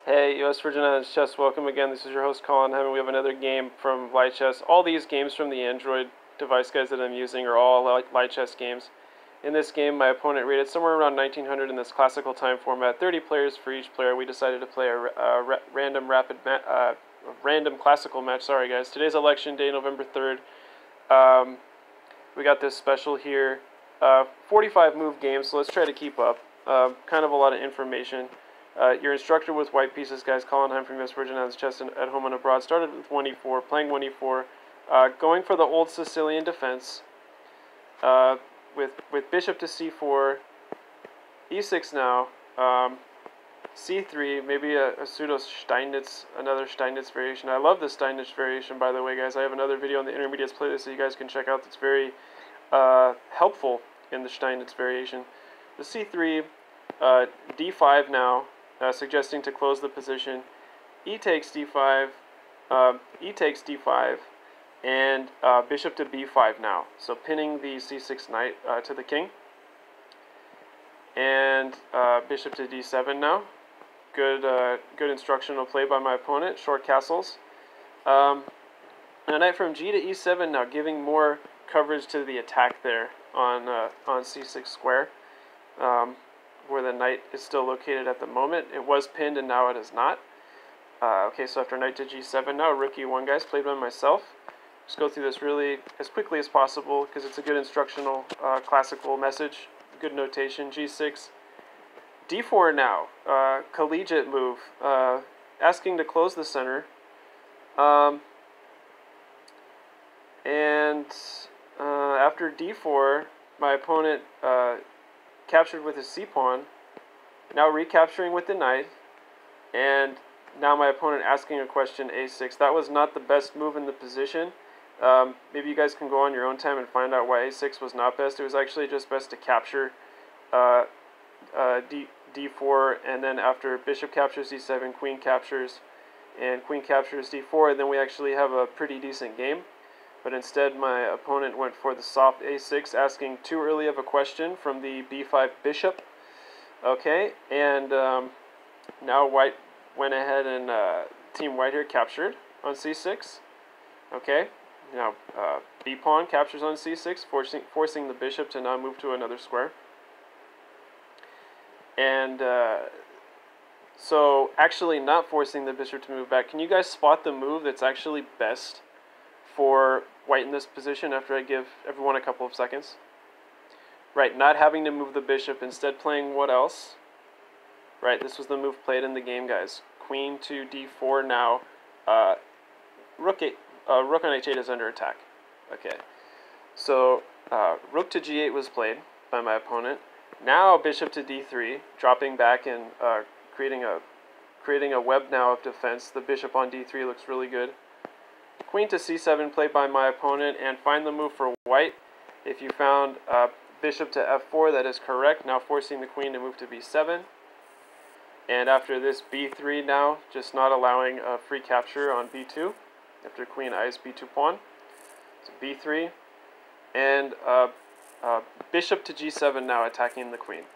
Hey, US Virgin Islands Chess, welcome again. This is your host, Colin, and we have another game from Light Chess. All these games from the Android device, guys, that I'm using are all Light Chess games. In this game, my opponent rated somewhere around 1900 in this classical time format. 30 players for each player. We decided to play a random classical match. Sorry, guys. Today's election day, November 3rd. We got this special here. 45 move game, so let's try to keep up. Kind of a lot of information. Your instructor with white pieces, guys, Colin from US Virgin Islands Chess at home and abroad, started with 1e4, playing 1e4, going for the old Sicilian defense, with bishop to c4, e6 now, c3, maybe a pseudo Steinitz, another Steinitz variation. I love the Steinitz variation, by the way, guys. I have another video on the Intermediates playlist that you guys can check out that's very helpful in the Steinitz variation. The c3, d5 now, suggesting to close the position. E takes d5, and bishop to b5 now. So pinning the c6 knight to the king. And bishop to d7 now. Good instructional play by my opponent. Short castles. And a knight from g to e7 now, giving more coverage to the attack there on c6 square. Where the knight is still located at the moment. It was pinned and now it is not. Okay, so after knight to g7 now, rook e1, guys, played by myself. Just go through this really as quickly as possible because it's a good instructional classical message, good notation. G6, d4 now, collegiate move, asking to close the center. And after d4, my opponent captured with his c-pawn, now recapturing with the knight, and now my opponent asking a question, a6. That was not the best move in the position. Maybe you guys can go on your own time and find out why a6 was not best. It was actually just best to capture d4, and then after bishop captures d7, queen captures, and queen captures d4, and then we actually have a pretty decent game. But instead, my opponent went for the soft a6, asking too early of a question from the b5 bishop. Okay, and now white went ahead and team white here captured on c6. Okay, now b pawn captures on c6, forcing the bishop to now move to another square. And so actually not forcing the bishop to move back. Can you guys spot the move that's actually best for white in this position after I give everyone a couple of seconds? Right, not having to move the bishop, instead playing what else? Right, this was the move played in the game, guys. Queen to d4 now. Rook on h8 is under attack. Okay, so rook to g8 was played by my opponent. Now bishop to d3, dropping back and creating a web now of defense. The bishop on d3 looks really good. Queen to c7 played by my opponent, and find the move for white. If you found bishop to f4, that is correct. Now forcing the queen to move to b7. And after this, b3 now, just not allowing a free capture on b2. After queen eyes b2 pawn. So b3. And bishop to g7 now, attacking the queen.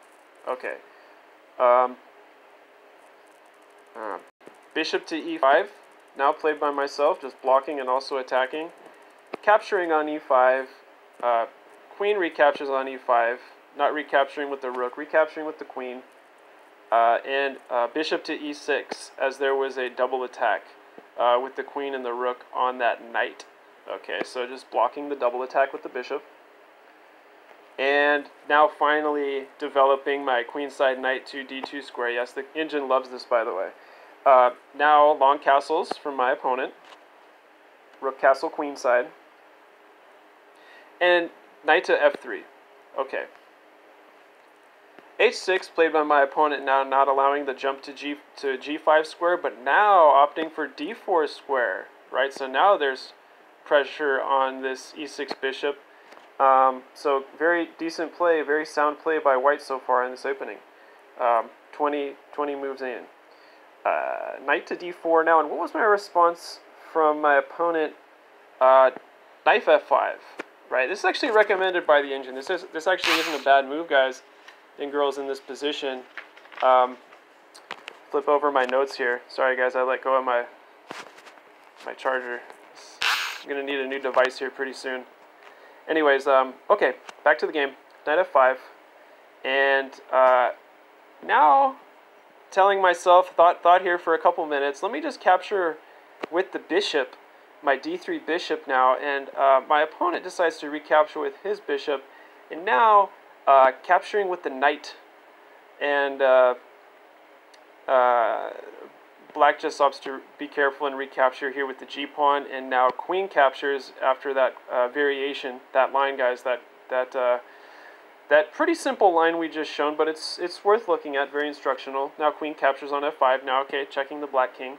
Okay. Bishop to e5. Now played by myself, just blocking and also attacking. Capturing on e5. Queen recaptures on e5. Not recapturing with the rook, recapturing with the queen. And bishop to e6, as there was a double attack with the queen and the rook on that knight. Okay, so just blocking the double attack with the bishop. And now finally developing my queenside knight to d2 square. Yes, the engine loves this, by the way. Now long castles from my opponent. Rook castle queenside. And knight to f3. Okay. h6 played by my opponent, now not allowing the jump to g5 square, but now opting for d4 square. Right, so now there's pressure on this e6 bishop. So very decent play, very sound play by white so far in this opening. 20 moves in. Knight to d4 now, and what was my response from my opponent? Knight f5, right? This is actually recommended by the engine. This actually isn't a bad move, guys and girls, in this position. flip over my notes here. Sorry guys, I let go of my charger. I'm gonna need a new device here pretty soon. Anyways, okay, back to the game. Knight f5, and now telling myself, thought here for a couple minutes. Let me just capture with the bishop, my d3 bishop now, and my opponent decides to recapture with his bishop, and now capturing with the knight, and black just opts to be careful and recapture here with the g-pawn, and now queen captures after that variation, that line, guys, that pretty simple line we just shown, but it's worth looking at, very instructional. Now queen captures on f5, now, okay, checking the black king.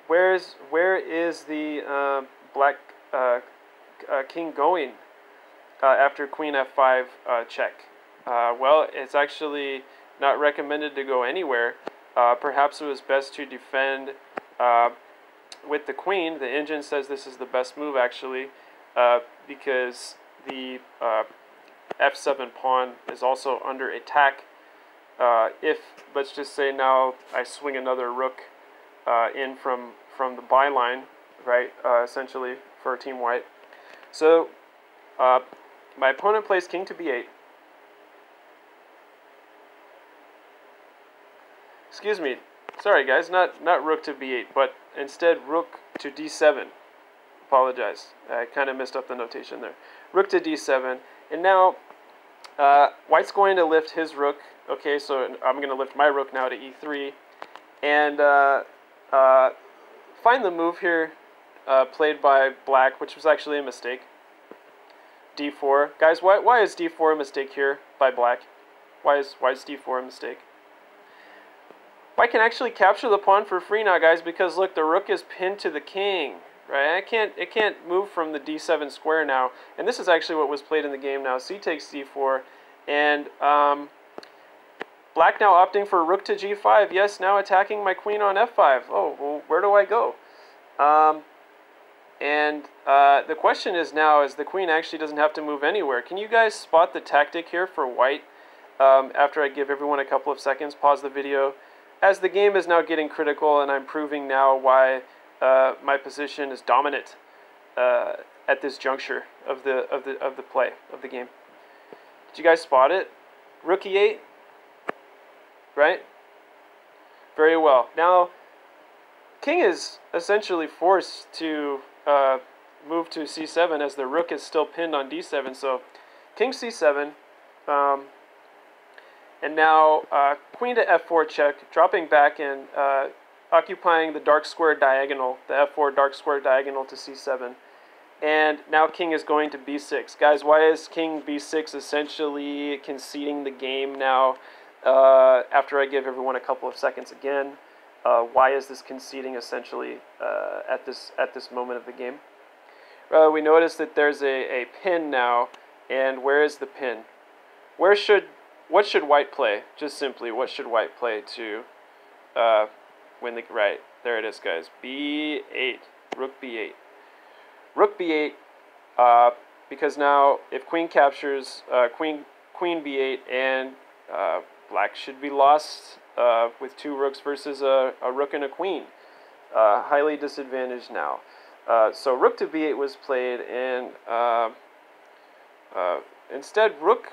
Where is the black king going after queen f5 check? Well, it's actually not recommended to go anywhere. Perhaps it was best to defend with the queen. The engine says this is the best move, actually, because the f7 pawn is also under attack. If, let's just say now, I swing another rook in from the byline, right, essentially, for Team White. So, my opponent plays king to b8. Excuse me, sorry guys, not rook to b8, but instead rook to d7. Apologize, I kind of messed up the notation there. Rook to d7, and now White's going to lift his rook. Okay, so I'm going to lift my rook now to e3, and find the move here played by Black, which was actually a mistake. d4, guys. Why is d4 a mistake here by Black? Why is d4 a mistake? White can actually capture the pawn for free now, guys, because look, the rook is pinned to the king, right? It can't move from the d7 square now, and this is actually what was played in the game now. C takes d4, and Black now opting for rook to g5. Yes, now attacking my queen on f5. Oh, well, where do I go? The question is now, is the queen actually doesn't have to move anywhere. Can you guys spot the tactic here for White? After I give everyone a couple of seconds, pause the video. As the game is now getting critical, and I'm proving now why my position is dominant at this juncture of the play of the game. Did you guys spot it? Rook e8, right? Very well. Now, king is essentially forced to move to c7 as the rook is still pinned on d7. So, king c7. And now queen to f4 check, dropping back and occupying the dark square diagonal, the f4 dark square diagonal to c7. And now king is going to b6. Guys, why is king b6 essentially conceding the game now after I give everyone a couple of seconds again? Why is this conceding essentially at this moment of the game? We notice that there's a pin now, and where is the pin? What should White play? Just simply, what should White play to win the... Right, there it is, guys. b8. Rook b8. Rook b8, because now if queen captures, queen b8, and Black should be lost with two rooks versus a rook and a queen. Highly disadvantaged now. So rook to b8 was played, and instead rook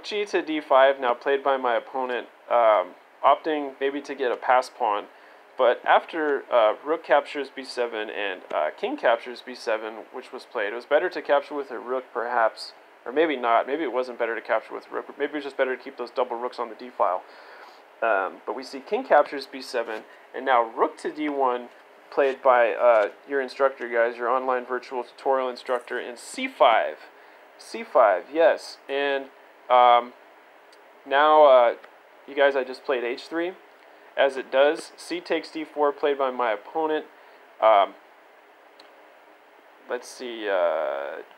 g to d5 now played by my opponent, opting maybe to get a pass pawn. But after rook captures b7 and king captures b7, which was played, it was better to capture with a rook perhaps, or maybe not. Maybe it wasn't better to capture with rook. Maybe it was just better to keep those double rooks on the d file. But we see king captures b7, and now rook to d1 played by your instructor, guys, your online virtual tutorial instructor, in c5. c5, yes. And now, you guys, I just played h3. As it does, c takes d4 played by my opponent. Let's see,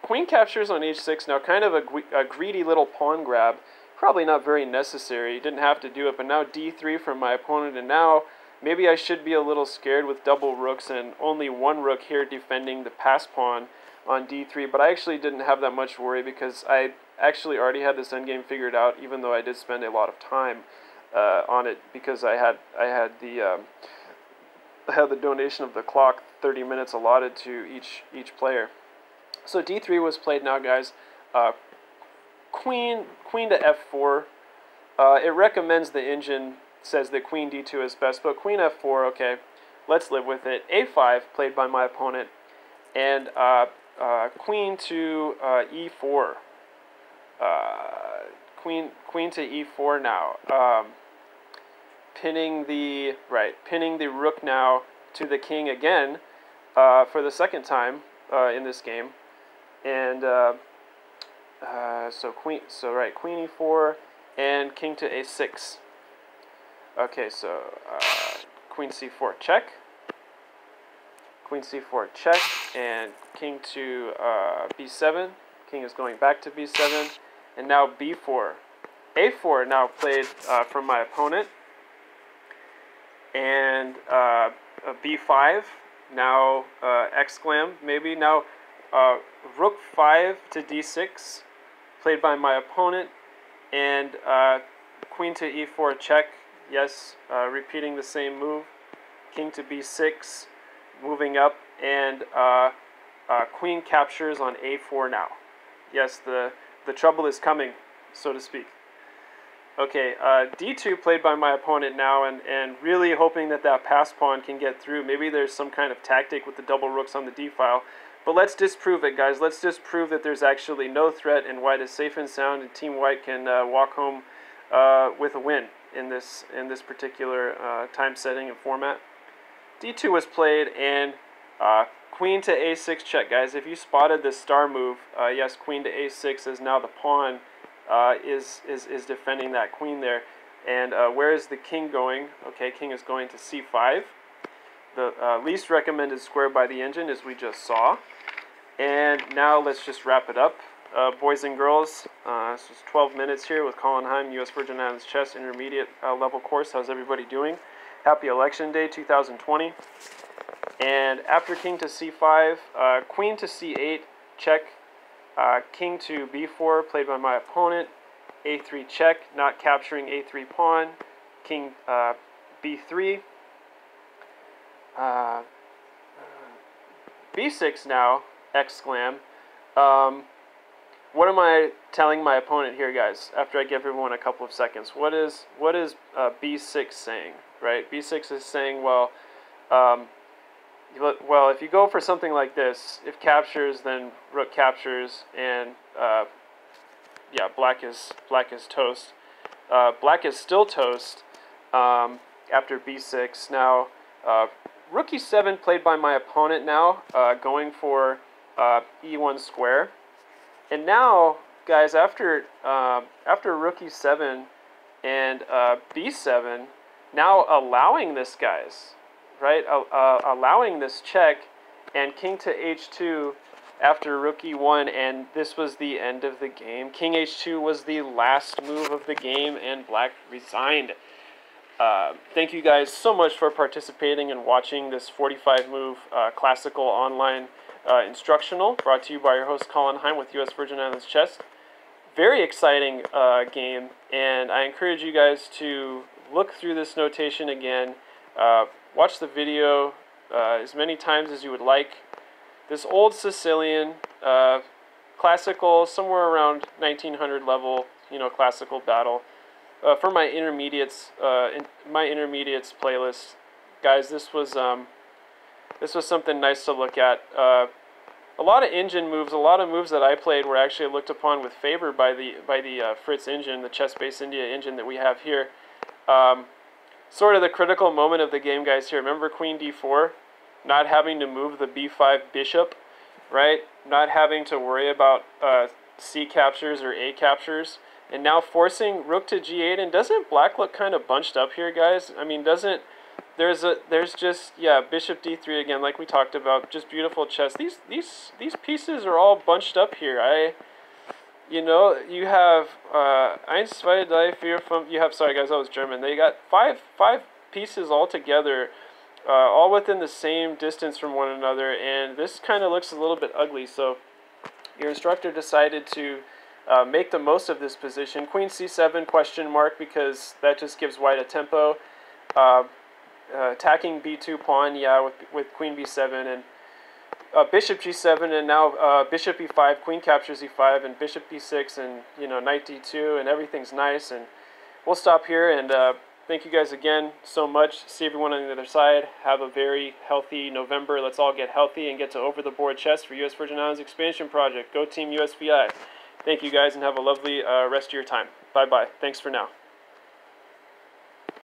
queen captures on h6. Now, kind of a greedy little pawn grab. Probably not very necessary. Didn't have to do it, but now d3 from my opponent, and now maybe I should be a little scared with double rooks and only one rook here defending the pass pawn on d3, but I actually didn't have that much worry because I actually already had this endgame figured out, even though I did spend a lot of time on it because I had the donation of the clock, 30 minutes allotted to each player. So d3 was played now, guys. Queen to f4. It recommends the engine says that queen d2 is best, but queen f4, okay, let's live with it. a5 played by my opponent, and queen to e4. Queen to e4 now. Pinning the rook now to the king again for the second time in this game, and queen e4 and king to a6. Okay, so queen c4 check, queen c4 check, and king to b7. King is going back to b7, and now b4. a4 now played from my opponent, and b5. Now exclam maybe now rook 5 to d6 played by my opponent, and queen to e4 check. Yes, repeating the same move. King to b6, moving up, and queen captures on a4 now. Yes, the trouble is coming, so to speak. Okay, d2 played by my opponent now, and really hoping that pass pawn can get through. Maybe there's some kind of tactic with the double rooks on the d file. But let's disprove it, guys. Let's disprove that there's actually no threat, and white is safe and sound, and Team White can walk home with a win in this particular time setting and format. d2 was played, and queen to a6 check, guys. If you spotted this star move, yes, queen to a6 is now the pawn is defending that queen there. And where is the king going? Okay, king is going to c5. The least recommended square by the engine, as we just saw. And now let's just wrap it up. Boys and girls, this was 12 minutes here with Colin Heim, U.S. Virgin Islands Chess Intermediate level course. How's everybody doing? Happy Election Day 2020. And after king to c5, queen to c8, check. King to b4, played by my opponent. a3 check, not capturing a3 pawn. King b3. b6 now, exclam. What am I telling my opponent here, guys, after I give everyone a couple of seconds? What is b6 saying, right? b6 is saying, well, if you go for something like this, if captures, then rook captures, and yeah, black is toast. Black is still toast after b6. Now, rook e7 played by my opponent now, going for e1 square. And now, guys, after rook e7 and b7, now allowing this, guys, right? Allowing this check, and king to h2 after rook e1, and this was the end of the game. King h2 was the last move of the game, and black resigned. Thank you guys so much for participating and watching this 45-move classical online instructional, brought to you by your host Colin Heim with U.S. Virgin Islands Chess. Very exciting game, and I encourage you guys to look through this notation again. Watch the video as many times as you would like. This old Sicilian, classical, somewhere around 1900 level, classical battle. For my intermediates, playlist, guys, this was something nice to look at. A lot of engine moves, a lot of moves that I played were actually looked upon with favor by the Fritz engine, the Chess-based India engine that we have here. Sort of the critical moment of the game, guys. Here, remember queen d4, not having to move the b5 bishop, right? Not having to worry about c captures or a captures. And now forcing rook to g8, and doesn't black look kind of bunched up here, guys? I mean, there's just, yeah, bishop d3 again, like we talked about, just beautiful chess. These pieces are all bunched up here. You have eins, zwei, drei, vier, fünf. You have, sorry guys, that was German. They got five pieces all together, all within the same distance from one another, and this kind of looks a little bit ugly. So your instructor decided to make the most of this position. Queen c7 question mark, because that just gives white a tempo. Attacking b2 pawn, yeah, with queen b7, and bishop g7, and now bishop e5, queen captures e5, and bishop b6, and knight d2, and everything's nice. And we'll stop here, and thank you guys again so much. See everyone on the other side. Have a very healthy November. Let's all get healthy and get to over the board chess for US Virgin Islands expansion project. Go Team USVI. Thank you guys, and have a lovely rest of your time. Bye bye. Thanks for now.